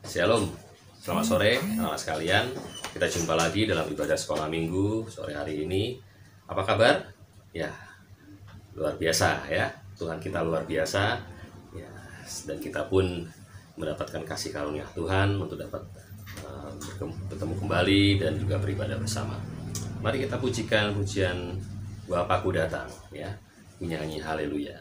Shalom, selamat sore anak sekalian. Kita jumpa lagi dalam ibadah sekolah minggu sore hari ini. Apa kabar? Ya, luar biasa ya. Tuhan kita luar biasa ya, dan kita pun mendapatkan kasih karunia Tuhan untuk dapat bertemu kembali dan juga beribadah bersama. Mari kita pujikan pujian Bapakku datang ya, nyanyi haleluya.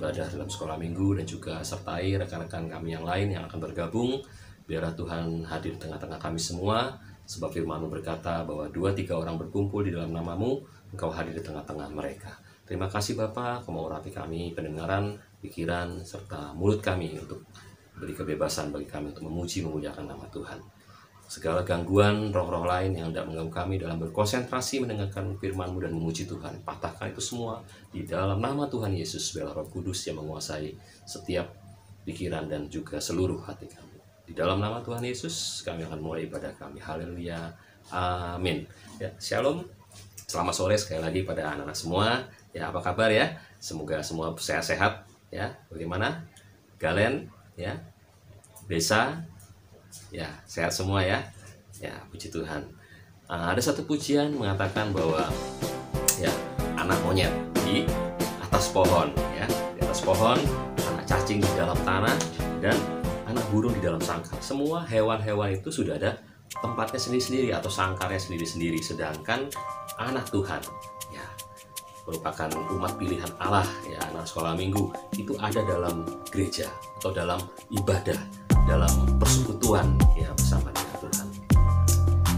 ibadah dalam sekolah minggu, dan juga sertai rekan-rekan kami yang lain yang akan bergabung. Biarlah Tuhan hadir di tengah-tengah kami semua, sebab firman-Mu berkata bahwa 2-3 orang berkumpul di dalam nama-Mu, Engkau hadir di tengah-tengah mereka. Terima kasih Bapa, Kau mengurapi kami pendengaran, pikiran, serta mulut kami untuk beri kebebasan bagi kami untuk memuji memuliakan nama Tuhan. Segala gangguan roh-roh lain yang hendak mengganggu kami dalam berkonsentrasi mendengarkan firman-Mu dan memuji Tuhan, patahkan itu semua di dalam nama Tuhan Yesus. Biarlah Roh Kudus yang menguasai setiap pikiran dan juga seluruh hati kami. Di dalam nama Tuhan Yesus kami akan mulai ibadah kami. Haleluya, amin. Ya, shalom. Selamat sore sekali lagi pada anak-anak semua. Ya, apa kabar ya? Semoga semua sehat-sehat ya. Bagaimana? Galen ya, desa ya, sehat semua ya. Ya, puji Tuhan. Ada satu pujian mengatakan bahwa ya, anak monyet di atas pohon ya, di atas pohon, anak cacing di dalam tanah, dan anak burung di dalam sangkar. Semua hewan-hewan itu sudah ada tempatnya sendiri-sendiri atau sangkarnya sendiri-sendiri, sedangkan anak Tuhan ya, merupakan umat pilihan Allah ya, anak sekolah minggu itu ada dalam gereja atau dalam ibadah, dalam persekutuan ya bersama dengan Tuhan.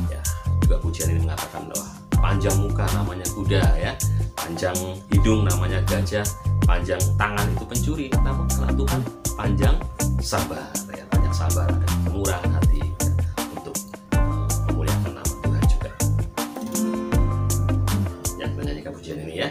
Ya, juga pujian ini mengatakan bahwa panjang muka namanya kuda ya, panjang hidung namanya gajah, panjang tangan itu pencuri, namun anak Tuhan panjang sabar ya, panjang sabar dan kemurahan hati ya, untuk memuliakan nama Tuhan juga. Ya, menyanyikan pujian ini ya.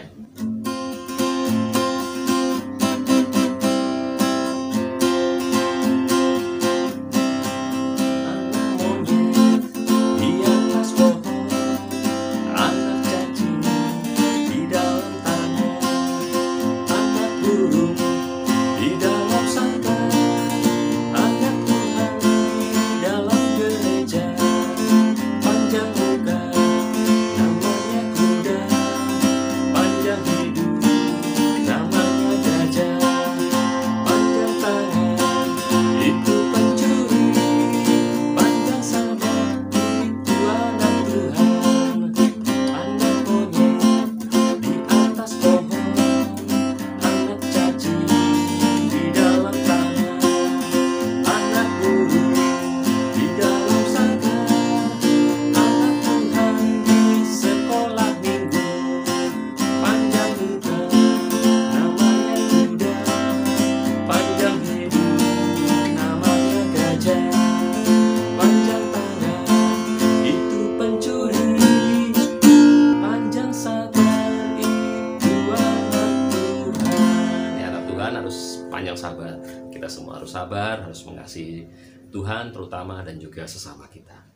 Sabar, kita semua harus sabar, harus mengasihi Tuhan terutama dan juga sesama kita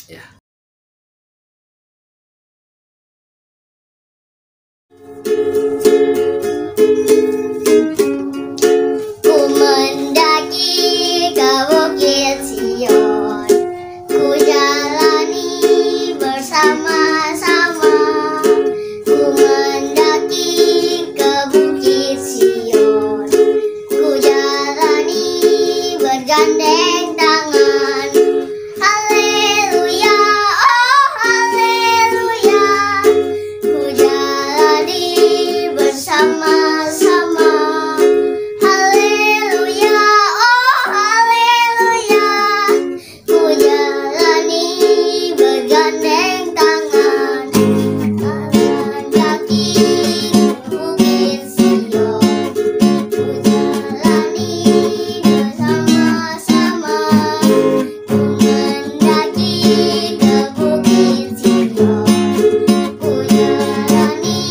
ya. Ku mendaki ke Bukit Sion, ku jalani bersama-sama. Ku mendaki ke Bukit Sion, bergandeng tangan. Haleluya, oh haleluya, ku jalani bersama-sama. Haleluya, oh haleluya, ku jalani bergandeng tangan. Jalan kaki Bukit Sion, ku jalani bersama-sama. Ku mendaki ke Bukit Sion, ku jalani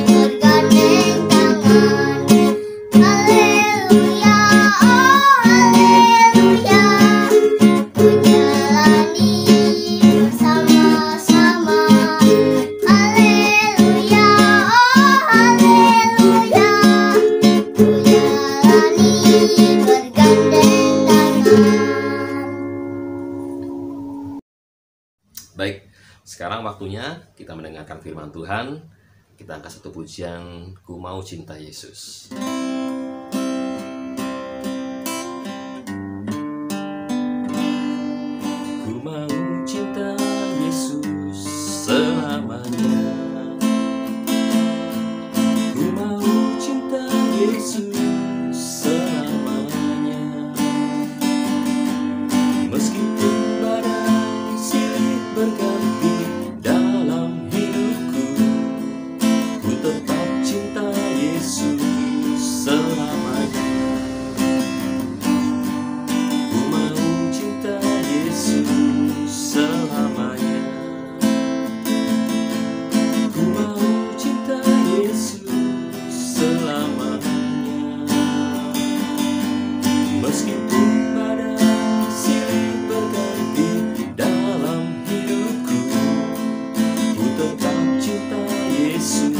bergandeng tangan. Haleluya, oh haleluya, ku jalani bersama-sama. Haleluya, oh haleluya, ku jalani bergandeng tangan. Baik, sekarang waktunya kita mendengarkan firman Tuhan. Kita angkat satu pujian, Ku Mau Cinta Yesus. Ku mau cinta Yesus selamanya. Ku mau cinta Yesus berganti dalam hidupku. Ku tetap cinta Yesus selamanya. Ku mau cinta Yesus selamanya. Ku mau cinta Yesus selamanya. Meskipun badai silih berganti dalam hidupku, ku tetap cinta Yesus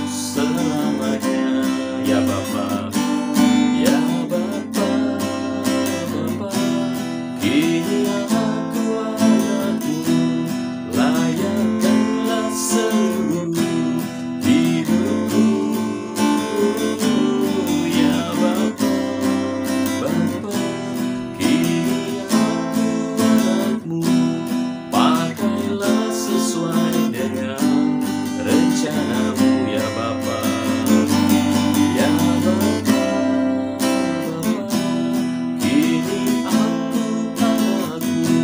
selamanya. Ya Bapa, ya Bapa, Bapa, kini aku anakmu, layakkanlah seluruh hidupku. Ya Bapa, Bapa, kini aku anakmu, pakailah sesuai dengan rencanamu. Ya Bapa, ya Bapa, Bapa, kini aku anakmu,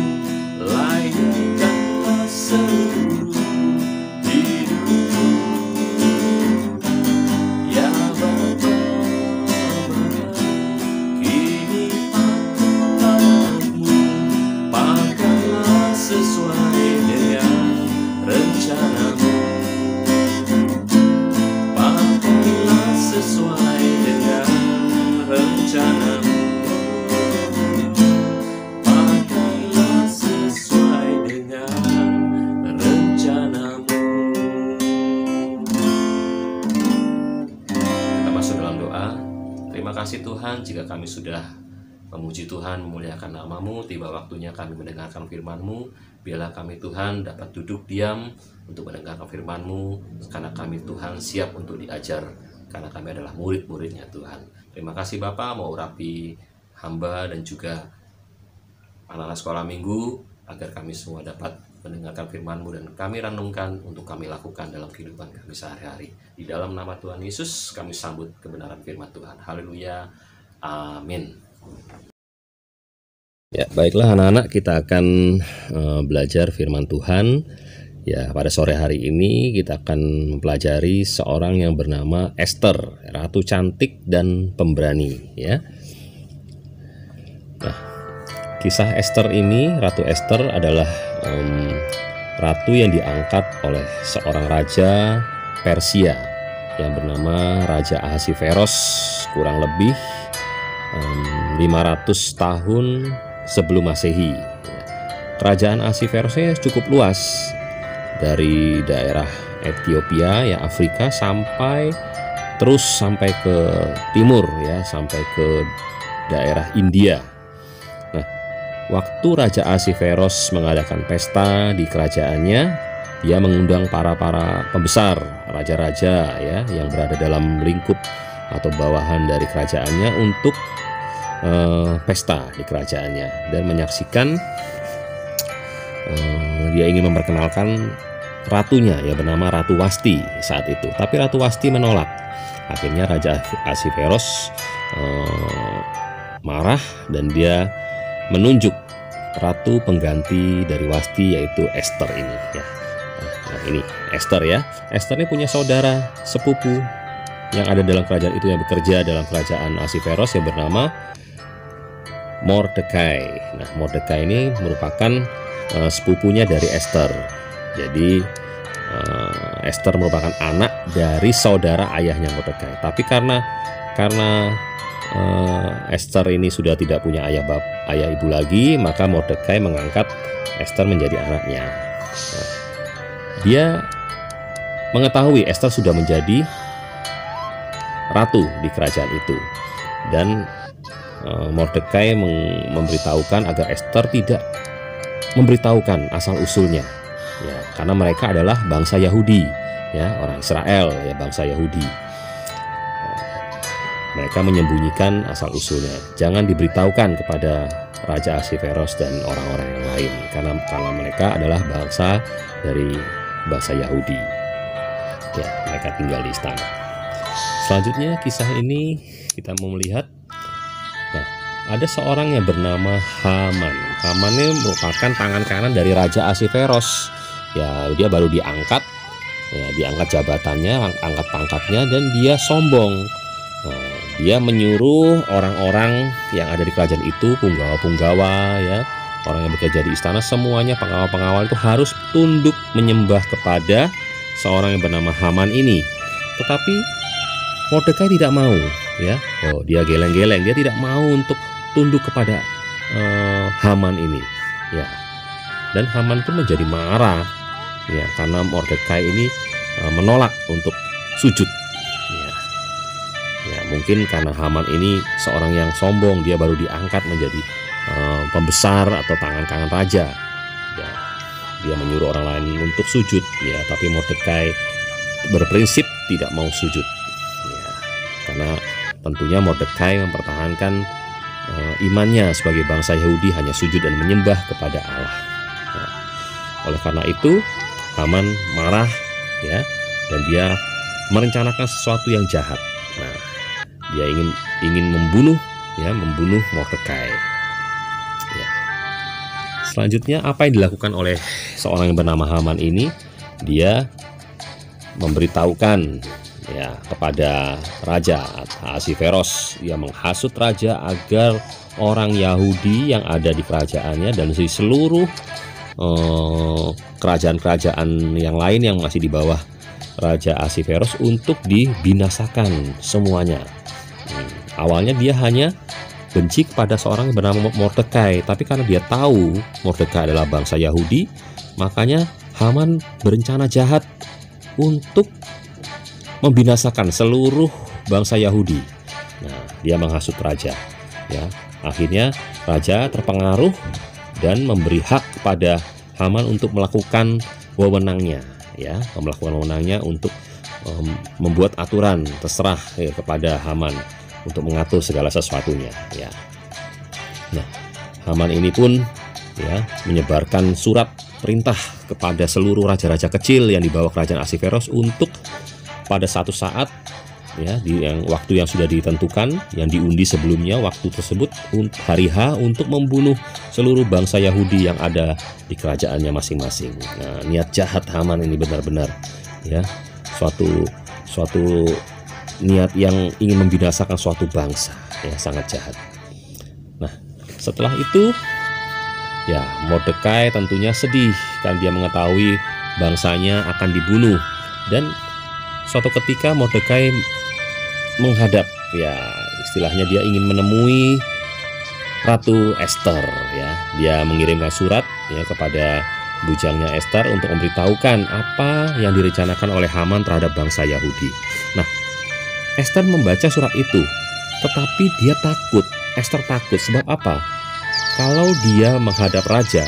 layakkanlah seluruh hidupku. Ya Bapa, Bapa, kini aku anakmu, pakailah sesuai dengan rencanamu. Pakailah sesuai dengan rencanamu. Pakailah sesuai dengan rencanamu. Kita masuk dalam doa. Terima kasih Tuhan, jika kami sudah memuji Tuhan, memuliakan nama-Mu, tiba waktunya kami mendengarkan firman-Mu. Biarlah kami Tuhan dapat duduk diam untuk mendengarkan firman-Mu, karena kami Tuhan siap untuk diajar, karena kami adalah murid-muridnya Tuhan. Terima kasih Bapa, mau urapi hamba dan juga anak-anak sekolah minggu, agar kami semua dapat mendengarkan firman-Mu dan kami renungkan untuk kami lakukan dalam kehidupan kami sehari-hari. Di dalam nama Tuhan Yesus kami sambut kebenaran firman Tuhan. Haleluya. Amin. Ya, baiklah anak-anak, kita akan belajar firman Tuhan. Ya, pada sore hari ini kita akan mempelajari seorang yang bernama Esther, ratu cantik dan pemberani, ya. Nah, kisah Esther ini, Ratu Esther adalah ratu yang diangkat oleh seorang raja Persia yang bernama Raja Ahasiveros, kurang lebih 500 tahun sebelum Masehi. Kerajaan Ahasiverosnya cukup luas, dari daerah Ethiopia, ya Afrika, sampai ke timur, ya sampai ke daerah India. Nah, waktu Raja Ahasiveros mengadakan pesta di kerajaannya, dia mengundang para pembesar, raja-raja, ya yang berada dalam lingkup atau bawahan dari kerajaannya untuk pesta di kerajaannya dan menyaksikan. Dia ingin memperkenalkan ratunya yang bernama Ratu Wasti saat itu, tapi Ratu Wasti menolak. Akhirnya Raja Ahasiveros marah dan dia menunjuk ratu pengganti dari Wasti, yaitu Esther ini, ya. Nah, ini Esther, ya. Esther ini punya saudara sepupu yang ada dalam kerajaan itu, yang bekerja dalam kerajaan Ahasiveros, yang bernama Mordekai. Nah, Mordekai ini merupakan sepupunya dari Esther. Jadi Esther merupakan anak dari saudara ayahnya Mordekai. Tapi karena Esther ini sudah tidak punya ayah ibu lagi, maka Mordekai mengangkat Esther menjadi anaknya. Nah, dia mengetahui Esther sudah menjadi ratu di kerajaan itu, dan Mordekai memberitahukan agar Esther tidak memberitahukan asal usulnya, ya, karena mereka adalah bangsa Yahudi, ya, orang Israel, ya, bangsa Yahudi. Mereka menyembunyikan asal usulnya, jangan diberitahukan kepada Raja Ahasiveros dan orang-orang yang lain, karena mereka adalah bangsa dari bangsa Yahudi, ya, mereka tinggal di istana. Selanjutnya kisah ini kita mau melihat, nah, ada seorang yang bernama Haman. Haman ini merupakan tangan kanan dari Raja Ahasveros. Ya, dia baru diangkat, ya, diangkat jabatannya, angkat pangkatnya, dan dia sombong. Nah, dia menyuruh orang-orang yang ada di kerajaan itu, punggawa-punggawa, ya, orang yang bekerja di istana, semuanya pengawal-pengawal itu harus tunduk menyembah kepada seorang yang bernama Haman ini. Tetapi Mordekai tidak mau, ya. Oh, dia geleng-geleng, dia tidak mau untuk tunduk kepada Haman ini, ya. Dan Haman pun menjadi marah, ya, karena Mordekai ini menolak untuk sujud, ya. Ya, mungkin karena Haman ini seorang yang sombong, dia baru diangkat menjadi pembesar atau tangan kanan raja, ya. Dia menyuruh orang lain untuk sujud, ya, tapi Mordekai berprinsip tidak mau sujud, ya, karena tentunya Mordekai mempertahankan imannya sebagai bangsa Yahudi hanya sujud dan menyembah kepada Allah. Nah, oleh karena itu Haman marah, ya, dan dia merencanakan sesuatu yang jahat. Nah, dia ingin membunuh Mordekai. Ya. Selanjutnya apa yang dilakukan oleh seorang yang bernama Haman ini? Dia memberitahukan, ya, kepada Raja Ahasveros. Ia menghasut raja agar orang Yahudi yang ada di kerajaannya dan di seluruh kerajaan-kerajaan yang lain yang masih di bawah Raja Ahasveros untuk dibinasakan semuanya. Awalnya dia hanya benci kepada seorang yang bernama Mordekai, tapi karena dia tahu Mordekai adalah bangsa Yahudi, makanya Haman berencana jahat untuk membinasakan seluruh bangsa Yahudi. Nah, dia menghasut raja, ya. Akhirnya raja terpengaruh dan memberi hak kepada Haman untuk melakukan wewenangnya, ya, melakukan wewenangnya untuk membuat aturan, terserah, ya, kepada Haman untuk mengatur segala sesuatunya, ya. Nah, Haman ini pun, ya, menyebarkan surat perintah kepada seluruh raja-raja kecil yang di bawah kerajaan Ahasveros untuk pada satu saat, ya, di waktu yang sudah ditentukan, yang diundi sebelumnya, waktu tersebut hari H untuk membunuh seluruh bangsa Yahudi yang ada di kerajaannya masing-masing. Nah, niat jahat Haman ini benar-benar, ya, suatu niat yang ingin membinasakan suatu bangsa, ya, sangat jahat. Nah, setelah itu, ya, Mordekai tentunya sedih karena dia mengetahui bangsanya akan dibunuh. Dan suatu ketika Mordekai menghadap, ya, istilahnya dia ingin menemui Ratu Ester, ya. Dia mengirimkan surat, ya, kepada bujangnya Ester untuk memberitahukan apa yang direncanakan oleh Haman terhadap bangsa Yahudi. Nah, Ester membaca surat itu, tetapi dia takut. Ester takut sebab apa? Kalau dia menghadap raja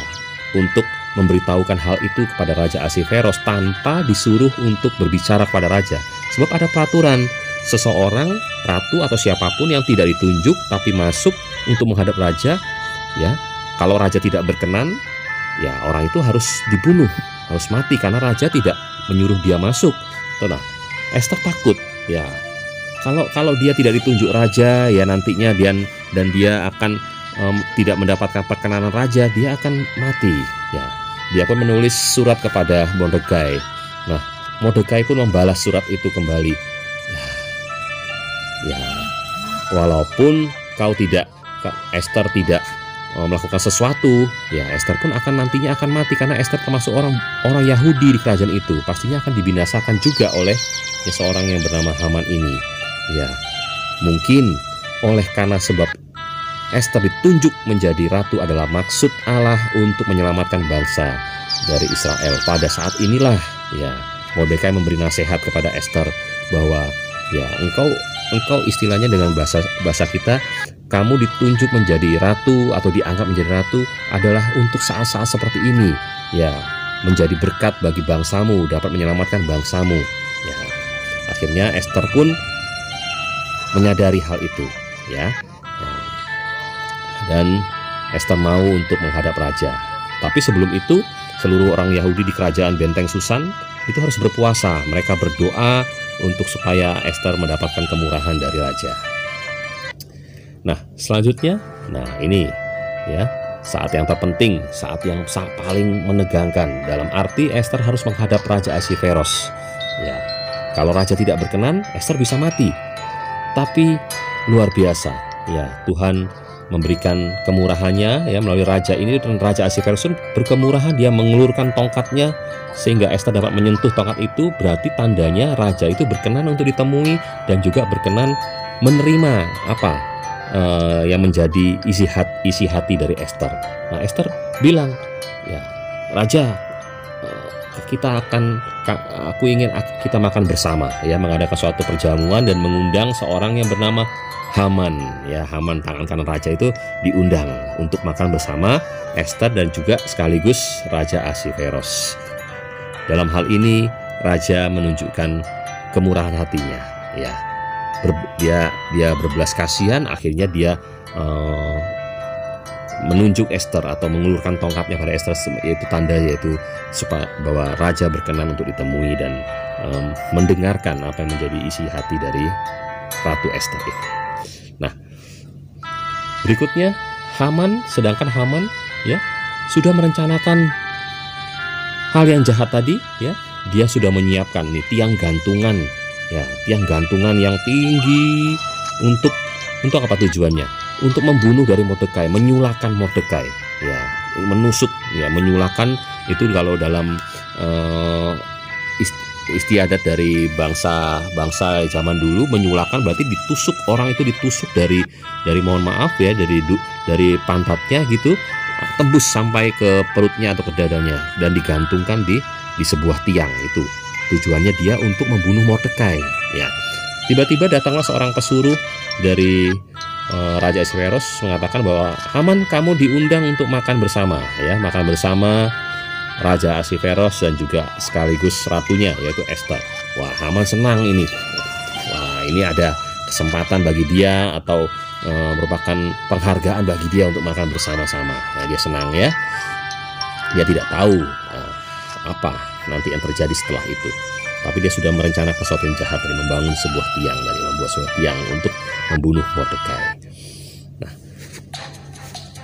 untuk memberitahukan hal itu kepada Raja Ahasveros tanpa disuruh untuk berbicara kepada raja, sebab ada peraturan, seseorang, ratu atau siapapun yang tidak ditunjuk tapi masuk untuk menghadap raja, ya, kalau raja tidak berkenan, ya, orang itu harus dibunuh, harus mati karena raja tidak menyuruh dia masuk. Nah, Ester takut, ya, kalau dia tidak ditunjuk raja, ya, nantinya dia akan tidak mendapatkan perkenanan raja, dia akan mati, ya. Dia pun menulis surat kepada Mordekai. Nah, Mordekai pun membalas surat itu kembali. Ya, walaupun Ester tidak melakukan sesuatu, ya, Ester pun nantinya akan mati karena Ester termasuk orang Yahudi di kerajaan itu, pastinya akan dibinasakan juga oleh, ya, seorang yang bernama Haman ini. Ya, mungkin karena sebab Ester ditunjuk menjadi ratu adalah maksud Allah untuk menyelamatkan bangsa dari Israel. Pada saat inilah, ya, Mordekai memberi nasihat kepada Ester bahwa, ya, engkau istilahnya dengan bahasa kita, kamu ditunjuk menjadi ratu atau dianggap menjadi ratu adalah untuk saat-saat seperti ini, ya, menjadi berkat bagi bangsamu, dapat menyelamatkan bangsamu, ya. Akhirnya Ester pun menyadari hal itu, ya. Dan Ester mau untuk menghadap raja. Tapi sebelum itu, seluruh orang Yahudi di kerajaan benteng Susan itu harus berpuasa. Mereka berdoa untuk supaya Ester mendapatkan kemurahan dari raja. Nah, selanjutnya, nah ini, ya, saat yang terpenting, saat yang paling menegangkan. Dalam arti Ester harus menghadap Raja Ahasveros. Ya, kalau raja tidak berkenan, Ester bisa mati. Tapi luar biasa, ya Tuhan memberikan kemurahannya ya melalui raja ini, dan Raja Ahasveros berkemurahan, dia mengulurkan tongkatnya sehingga Ester dapat menyentuh tongkat itu. Berarti tandanya raja itu berkenan untuk ditemui dan juga berkenan menerima apa yang menjadi isi hati dari Ester. Nah, Ester bilang, ya raja, aku ingin kita makan bersama, ya mengadakan suatu perjamuan dan mengundang seorang yang bernama Haman. Ya, Haman tangan kanan raja itu diundang untuk makan bersama Ester dan juga sekaligus Raja Ahasveros. Dalam hal ini raja menunjukkan kemurahan hatinya. Ya, dia berbelas kasihan. Akhirnya dia menunjuk Ester atau mengulurkan tongkatnya pada Ester, yaitu tanda yaitu supaya bahwa raja berkenan untuk ditemui dan mendengarkan apa yang menjadi isi hati dari Ratu Ester itu. Nah, berikutnya sedangkan Haman ya sudah merencanakan hal yang jahat tadi, ya dia sudah menyiapkan nih tiang gantungan yang tinggi untuk apa tujuannya? Untuk membunuh dari Mordekai, menyulakan Mordekai, ya menusuk, ya menyulakan itu kalau dalam istiadat dari bangsa zaman dulu, menyulakan berarti ditusuk, orang itu ditusuk dari mohon maaf ya dari pantatnya gitu, tembus sampai ke perutnya atau ke dadanya dan digantungkan di sebuah tiang. Itu tujuannya dia untuk membunuh Mordekai. Ya, tiba-tiba datanglah seorang pesuruh dari Raja Ahasveros mengatakan bahwa Haman, kamu diundang untuk makan bersama, ya makan bersama Raja Ahasveros dan juga sekaligus ratunya yaitu Ester. Wah, Haman senang ini. Wah, ini ada kesempatan bagi dia atau merupakan penghargaan bagi dia untuk makan bersama-sama. Nah, dia senang ya. Dia tidak tahu apa nanti yang terjadi setelah itu. Tapi dia sudah merencanakan sesuatu yang jahat, dari membangun sebuah tiang, dari membuat sebuah tiang untuk membunuh Mordekai.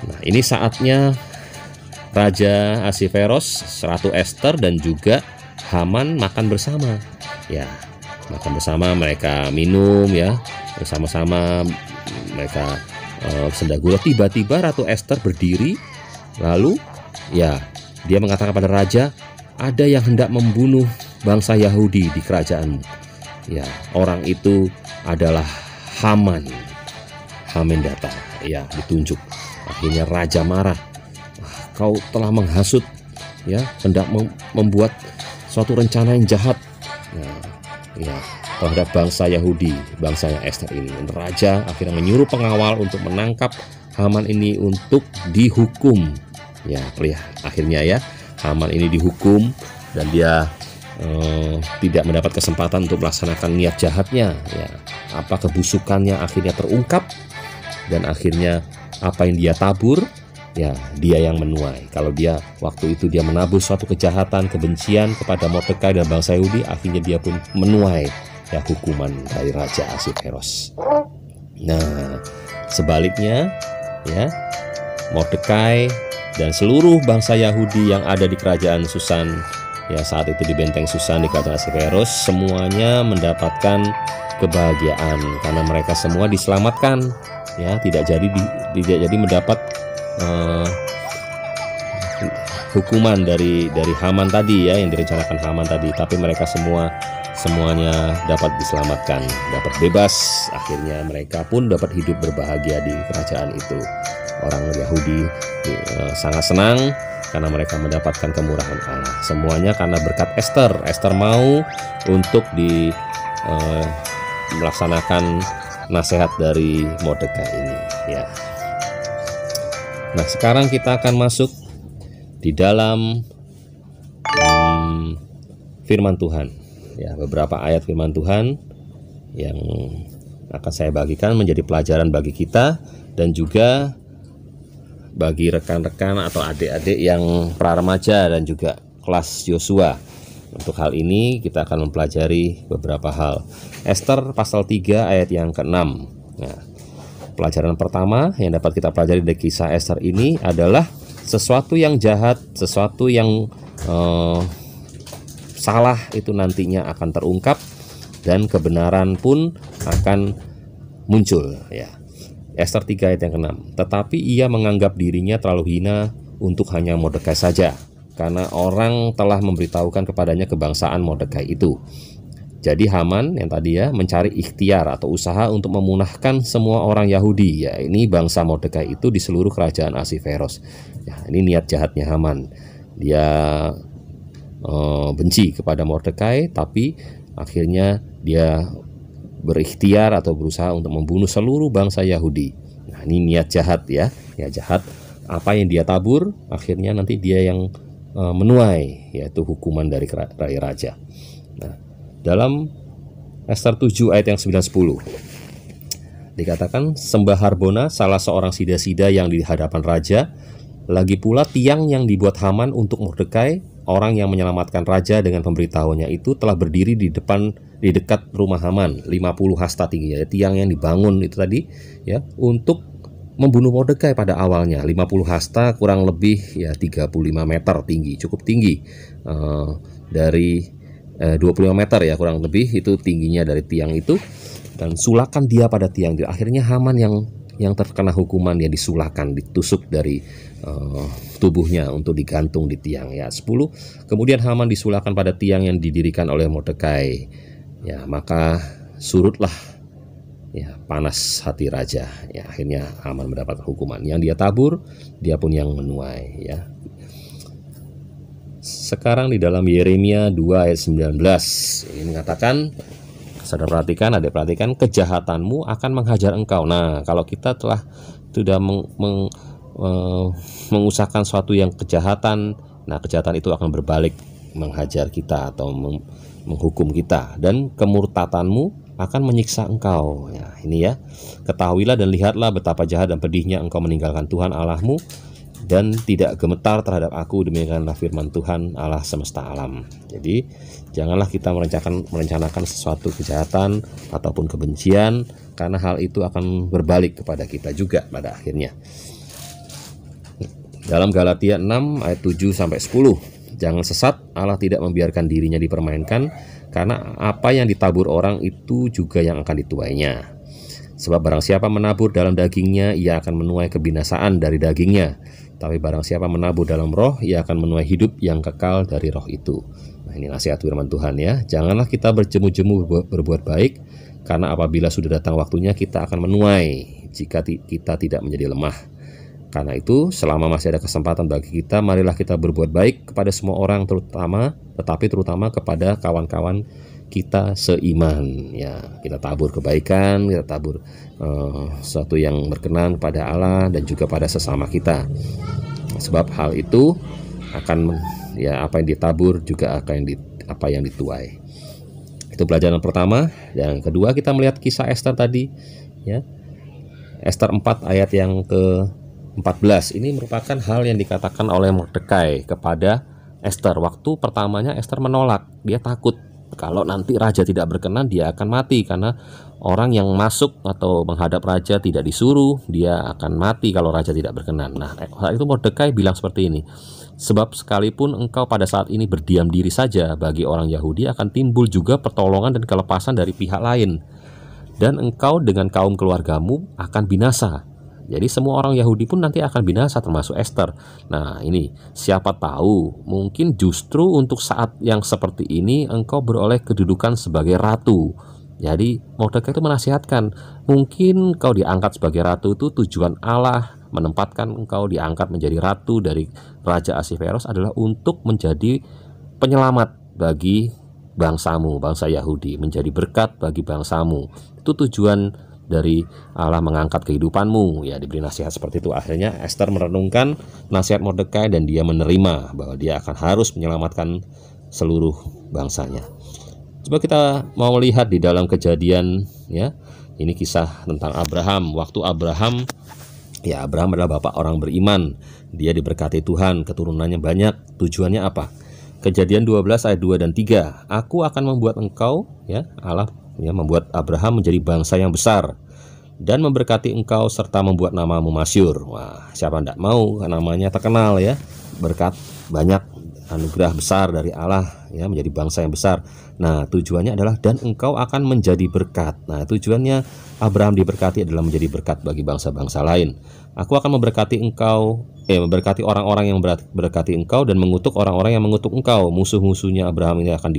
Nah, ini saatnya Raja Ahasveros, Ratu Ester dan juga Haman makan bersama. Ya, makan bersama, mereka minum ya bersama-sama, mereka sendagura. Tiba-tiba Ratu Ester berdiri, lalu ya dia mengatakan pada raja, ada yang hendak membunuh bangsa Yahudi di kerajaanmu. Ya, orang itu adalah Haman. Hamendata, ya ditunjuk. Akhirnya raja marah. Kau telah menghasut, ya hendak membuat suatu rencana yang jahat, ya terhadap bangsa Yahudi, bangsanya Ester ini. Dan raja akhirnya menyuruh pengawal untuk menangkap Haman ini untuk dihukum. Ya, akhirnya ya Haman ini dihukum dan dia tidak mendapat kesempatan untuk melaksanakan niat jahatnya. Ya, apa kebusukannya akhirnya terungkap dan akhirnya apa yang dia tabur, ya dia yang menuai. Kalau dia waktu itu dia menabur suatu kejahatan, kebencian kepada Mordekai dan bangsa Yahudi, akhirnya dia pun menuai ya hukuman dari Raja Ahasveros. Nah, sebaliknya ya Mordekai dan seluruh bangsa Yahudi yang ada di kerajaan Susan, ya saat itu di benteng Susan di kerajaan Ahasveros, semuanya mendapatkan kebahagiaan karena mereka semua diselamatkan, ya tidak jadi mendapat hukuman dari Haman tadi, ya yang direncanakan Haman tadi, tapi mereka semuanya dapat diselamatkan, dapat bebas. Akhirnya mereka pun dapat hidup berbahagia di kerajaan itu. Orang Yahudi sangat senang karena mereka mendapatkan kemurahan Allah. Semuanya karena berkat Ester. Ester mau untuk melaksanakan nasihat dari Mordekai ini, ya. Nah, sekarang kita akan masuk di dalam firman Tuhan, ya beberapa ayat firman Tuhan yang akan saya bagikan menjadi pelajaran bagi kita dan juga bagi rekan-rekan atau adik-adik yang pra-remaja dan juga kelas Yosua. Untuk hal ini kita akan mempelajari beberapa hal. Ester pasal 3 ayat yang ke-6. Nah, pelajaran pertama yang dapat kita pelajari dari kisah Ester ini adalah sesuatu yang jahat, sesuatu yang salah itu nantinya akan terungkap dan kebenaran pun akan muncul ya. Ester 3 ayat yang ke-6. Tetapi ia menganggap dirinya terlalu hina untuk hanya Mordekai saja, karena orang telah memberitahukan kepadanya kebangsaan Mordekai itu. Jadi Haman yang tadi ya mencari ikhtiar atau usaha untuk memunahkan semua orang Yahudi, ya ini bangsa Mordekai itu di seluruh kerajaan Ahasveros. Ya, ini niat jahatnya Haman. Dia benci kepada Mordekai, tapi akhirnya dia berikhtiar atau berusaha untuk membunuh seluruh bangsa Yahudi. Nah, ini niat jahat ya, niat jahat. Apa yang dia tabur, akhirnya nanti dia yang menuai, yaitu hukuman dari raja. Nah, dalam Ester 7 ayat yang 9-10 dikatakan, sembah Harbona salah seorang sida-sida yang di hadapan raja, lagi pula tiang yang dibuat Haman untuk Mordekai, orang yang menyelamatkan raja dengan pemberitahuannya itu, telah berdiri di dekat rumah Haman, 50 hasta tinggi, ya, tiang yang dibangun itu tadi ya untuk membunuh Mordekai pada awalnya. 50 hasta kurang lebih ya 35 meter tinggi, cukup tinggi, dari 25 meter ya kurang lebih itu tingginya dari tiang itu, dan sulakan dia pada tiang. Akhirnya Haman yang terkena hukuman, ya disulakan, ditusuk dari tubuhnya untuk digantung di tiang ya. 10. Kemudian Haman disulakan pada tiang yang didirikan oleh Mordekai. Ya, maka surutlah ya panas hati raja. Ya, akhirnya Haman mendapat hukuman. Yang dia tabur, dia pun yang menuai ya. Sekarang di dalam Yeremia 2 ayat 19 ini mengatakan, saudara perhatikan, adik perhatikan, kejahatanmu akan menghajar engkau. Nah, kalau kita telah sudah mengusahakan suatu yang kejahatan, nah kejahatan itu akan berbalik menghajar kita atau menghukum kita, dan kemurtatanmu akan menyiksa engkau. Ya, ini ya, ketahuilah dan lihatlah betapa jahat dan pedihnya engkau meninggalkan Tuhan Allahmu dan tidak gemetar terhadap aku, demikianlah firman Tuhan Allah semesta alam. Jadi janganlah kita merencanakan sesuatu kejahatan ataupun kebencian, karena hal itu akan berbalik kepada kita juga pada akhirnya. Dalam Galatia 6 ayat 7-10, jangan sesat, Allah tidak membiarkan dirinya dipermainkan, karena apa yang ditabur orang itu juga yang akan dituainya. Sebab barang siapa menabur dalam dagingnya, ia akan menuai kebinasaan dari dagingnya. Tapi barang siapa menabur dalam roh, ia akan menuai hidup yang kekal dari roh itu. Nah, ini nasihat firman Tuhan ya. Janganlah kita berjemu-jemu berbuat baik, karena apabila sudah datang waktunya kita akan menuai jika kita tidak menjadi lemah. Karena itu selama masih ada kesempatan bagi kita, marilah kita berbuat baik kepada semua orang, terutama kepada kawan-kawan kita seiman ya. Kita tabur kebaikan, kita tabur sesuatu yang berkenan pada Allah dan juga pada sesama kita. Sebab hal itu akan ya, apa yang ditabur juga apa yang dituai. Itu pelajaran pertama. Yang kedua, kita melihat kisah Ester tadi ya. Ester 4 ayat yang ke-14 ini merupakan hal yang dikatakan oleh Mordekai kepada Ester. Waktu pertamanya Ester menolak, dia takut kalau nanti raja tidak berkenan dia akan mati, karena orang yang masuk atau menghadap raja tidak disuruh, dia akan mati kalau raja tidak berkenan. Nah, saat itu Mordekai bilang seperti ini, sebab sekalipun engkau pada saat ini berdiam diri saja, bagi orang Yahudi akan timbul juga pertolongan dan kelepasan dari pihak lain, dan engkau dengan kaum keluargamu akan binasa. Jadi semua orang Yahudi pun nanti akan binasa, termasuk Ester. Nah, ini siapa tahu mungkin justru untuk saat yang seperti ini engkau beroleh kedudukan sebagai ratu. Jadi Mordekai itu menasihatkan, mungkin kau diangkat sebagai ratu itu tujuan Allah menempatkan engkau diangkat menjadi ratu dari Raja Ahasveros adalah untuk menjadi penyelamat bagi bangsamu, bangsa Yahudi, menjadi berkat bagi bangsamu. Itu tujuan dari Allah mengangkat kehidupanmu ya, diberi nasihat seperti itu. Akhirnya Ester merenungkan nasihat Mordekai dan dia menerima bahwa dia akan harus menyelamatkan seluruh bangsanya. Coba kita mau lihat di dalam Kejadian ya. Ini kisah tentang Abraham. Waktu Abraham adalah bapak orang beriman. Dia diberkati Tuhan, keturunannya banyak. Tujuannya apa? Kejadian 12 ayat 2 dan 3. Aku akan membuat engkau ya, Allah ya, membuat Abraham menjadi bangsa yang besar. dan memberkati engkau serta membuat namamu masyhur. Wah, siapa tidak mau namanya terkenal ya, berkat banyak, anugerah besar dari Allah ya, menjadi bangsa yang besar. Nah, tujuannya adalah dan engkau akan menjadi berkat. Nah, tujuannya Abraham diberkati adalah menjadi berkat bagi bangsa-bangsa lain. Aku akan memberkati engkau, memberkati orang-orang yang berkati engkau dan mengutuk orang-orang yang mengutuk engkau. Musuh-musuhnya Abraham ini akan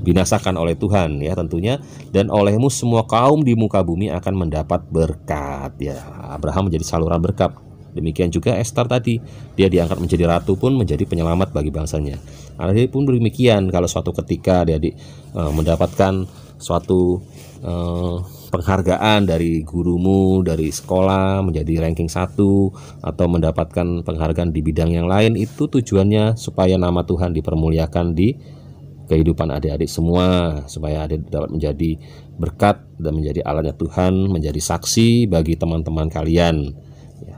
binasakan oleh Tuhan ya tentunya, dan olehmu semua kaum di muka bumi akan mendapat berkat ya. Abraham menjadi saluran berkat. Demikian juga Esther tadi, dia diangkat menjadi ratu pun menjadi penyelamat bagi bangsanya. Dia pun demikian, kalau suatu ketika dia mendapatkan suatu penghargaan dari gurumu, dari sekolah, menjadi ranking 1 atau mendapatkan penghargaan di bidang yang lain, itu tujuannya supaya nama Tuhan dipermuliakan di kehidupan adik-adik semua, supaya adik dapat menjadi berkat dan menjadi alatnya Tuhan, menjadi saksi bagi teman-teman kalian ya,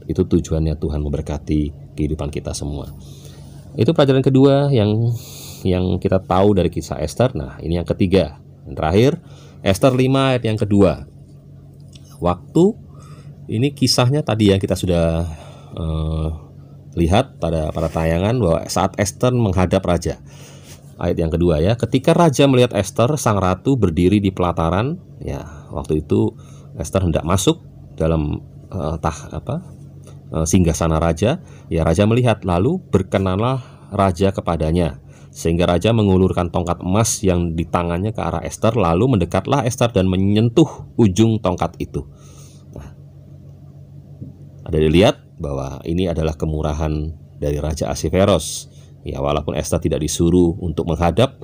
itu tujuannya Tuhan memberkati kehidupan kita semua. Itu pelajaran kedua yang kita tahu dari kisah Esther. Nah, ini yang ketiga, yang terakhir, Esther 5 ayat yang kedua. Waktu ini kisahnya tadi ya kita sudah lihat pada tayangan bahwa saat Esther menghadap raja. Ayat yang kedua ya, ketika raja melihat Esther sang ratu berdiri di pelataran ya, waktu itu Esther hendak masuk dalam singgasana raja ya. Raja melihat, lalu berkenanlah raja kepadanya, sehingga raja mengulurkan tongkat emas yang di tangannya ke arah Esther, lalu mendekatlah Esther dan menyentuh ujung tongkat itu. Nah, ada dilihat bahwa ini adalah kemurahan dari Raja Ahasveros. Ya, walaupun Esther tidak disuruh untuk menghadap,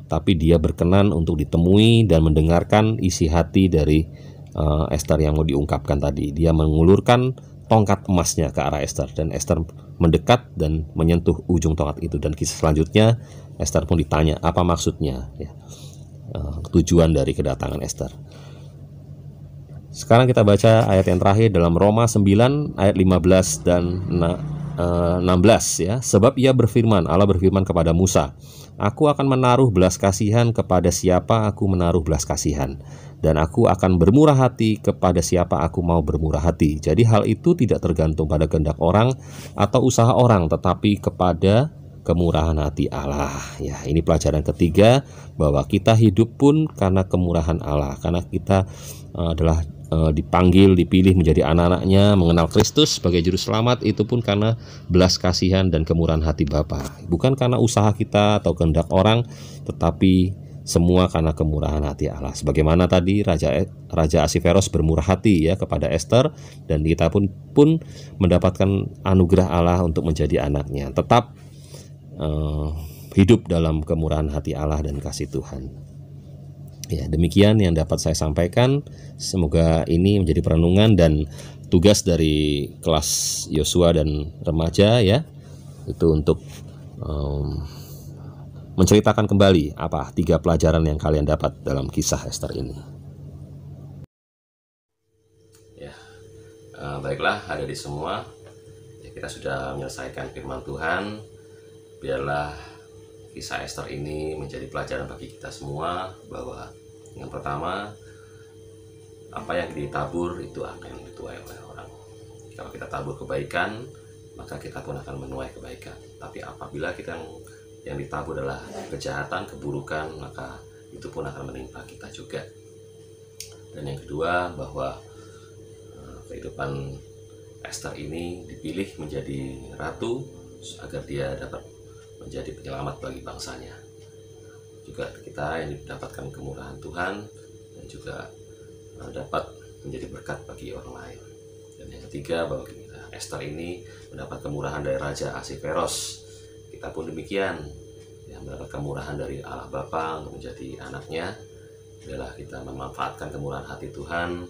tapi dia berkenan untuk ditemui dan mendengarkan isi hati dari Esther yang mau diungkapkan tadi. Dia mengulurkan tongkat emasnya ke arah Esther, dan Esther mendekat dan menyentuh ujung tongkat itu. Dan kisah selanjutnya Esther pun ditanya apa maksudnya ya, tujuan dari kedatangan Esther. Sekarang kita baca ayat yang terakhir dalam Roma 9 ayat 15 dan 16 ya. Sebab Allah berfirman kepada Musa, aku akan menaruh belas kasihan kepada siapa aku menaruh belas kasihan, dan aku akan bermurah hati kepada siapa aku mau bermurah hati. Jadi hal itu tidak tergantung pada kehendak orang atau usaha orang, tetapi kepada kemurahan hati Allah ya. Ini pelajaran ketiga, bahwa kita hidup pun karena kemurahan Allah, karena kita adalah dipanggil, dipilih menjadi anak-anaknya, mengenal Kristus sebagai juru selamat, itu pun karena belas kasihan dan kemurahan hati Bapa, bukan karena usaha kita atau kehendak orang, tetapi semua karena kemurahan hati Allah. Sebagaimana tadi Raja Ahasveros bermurah hati ya kepada Esther, dan kita pun mendapatkan anugerah Allah untuk menjadi anaknya. Tetap hidup dalam kemurahan hati Allah dan kasih Tuhan. Ya, demikian yang dapat saya sampaikan. Semoga ini menjadi perenungan dan tugas dari kelas Yosua dan remaja ya, itu untuk menceritakan kembali apa 3 pelajaran yang kalian dapat dalam kisah Esther ini. Ya, baiklah adik-adik semua, ya, kita sudah menyelesaikan firman Tuhan. Biarlah kisah Esther ini menjadi pelajaran bagi kita semua, bahwa yang pertama, apa yang ditabur itu akan dituai oleh orang. Kalau kita tabur kebaikan, maka kita pun akan menuai kebaikan. Tapi apabila kita yang ditabur adalah kejahatan, keburukan, maka itu pun akan menimpa kita juga. Dan yang kedua, bahwa kehidupan Esther ini dipilih menjadi ratu agar dia dapat menjadi penyelamat bagi bangsanya. Juga kita yang mendapatkan kemurahan Tuhan dan juga dapat menjadi berkat bagi orang lain. Dan yang ketiga, bahwa Esther ini mendapat kemurahan dari Raja Ahasveros. Kita pun demikian, yang mendapat kemurahan dari Allah Bapa untuk menjadi anaknya. Adalah kita memanfaatkan kemurahan hati Tuhan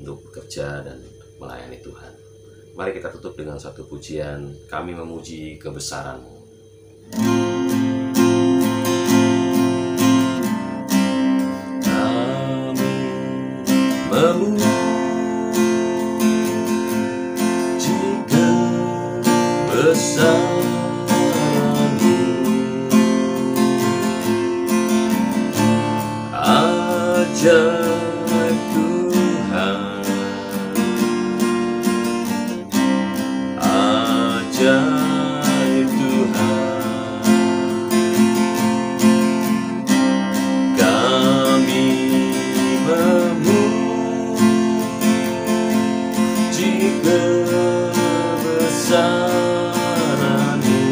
untuk bekerja dan melayani Tuhan. Mari kita tutup dengan satu pujian, kami memuji kebesaran-Mu. Memuji kebesaran-Mu, ajaib Tuhan. ajaib Tuhan. Kami memuji kebesaran-Mu.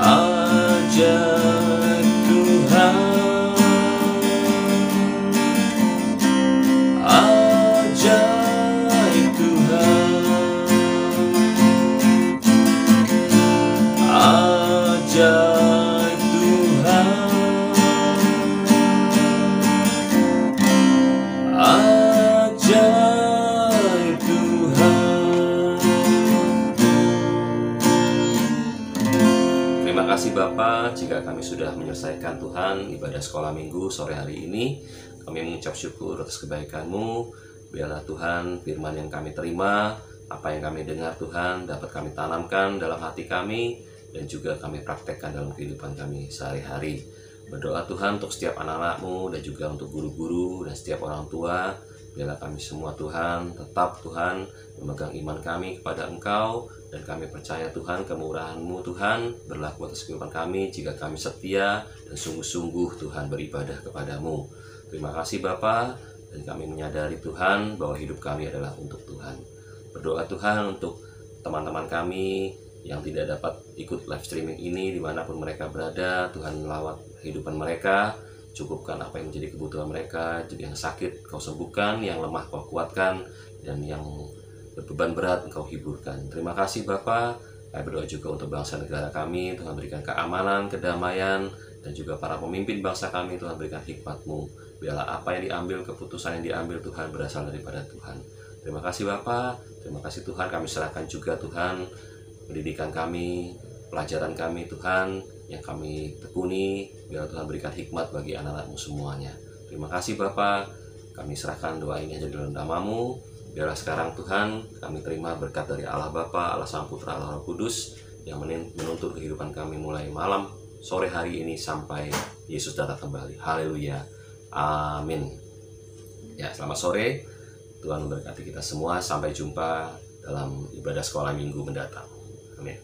Ajaib Tuhan, ajaib Tuhan, ajaib Tuhan, ajaib Tuhan. Terima kasih Bapa, jika kami sudah menyelesaikan Tuhan ibadah sekolah minggu sore hari ini, kami mengucap syukur atas kebaikan-Mu. Biarlah Tuhan firman yang kami terima, apa yang kami dengar Tuhan, dapat kami tanamkan dalam hati kami, dan juga kami praktekkan dalam kehidupan kami sehari-hari. Berdoa Tuhan untuk setiap anak-anak-Mu, dan juga untuk guru-guru dan setiap orang tua. Biarlah kami semua Tuhan, tetap Tuhan memegang iman kami kepada Engkau, dan kami percaya Tuhan kemurahan-Mu Tuhan berlaku atas kehidupan kami jika kami setia dan sungguh-sungguh Tuhan beribadah kepada-Mu. Terima kasih Bapa, dan kami menyadari Tuhan bahwa hidup kami adalah untuk Tuhan. Berdoa Tuhan untuk teman-teman kami yang tidak dapat ikut live streaming ini dimanapun mereka berada. Tuhan melawat kehidupan mereka, cukupkan apa yang menjadi kebutuhan mereka. Yang sakit Kau sembuhkan, yang lemah Kau kuatkan, dan yang berbeban berat Engkau hiburkan. Terima kasih Bapa. Kami berdoa juga untuk bangsa negara kami, Tuhan berikan keamanan, kedamaian, dan juga para pemimpin bangsa kami, Tuhan berikan hikmat-Mu. Biarlah apa yang diambil, keputusan yang diambil Tuhan berasal daripada Tuhan. Terima kasih Bapa. Terima kasih Tuhan, kami serahkan juga Tuhan pendidikan kami, pelajaran kami Tuhan, yang kami tekuni. Biarlah Tuhan berikan hikmat bagi anak-anak-Mu semuanya. Terima kasih Bapa. Kami serahkan doa ini hanya di dalam nama-Mu. Biarlah sekarang Tuhan kami terima berkat dari Allah Bapa, Allah Sang Putra, Allah Roh Kudus, yang menuntun kehidupan kami mulai malam, sore hari ini sampai Yesus datang kembali. Haleluya. Amin. Ya, selamat sore. Tuhan memberkati kita semua. Sampai jumpa dalam ibadah sekolah minggu mendatang. Amin.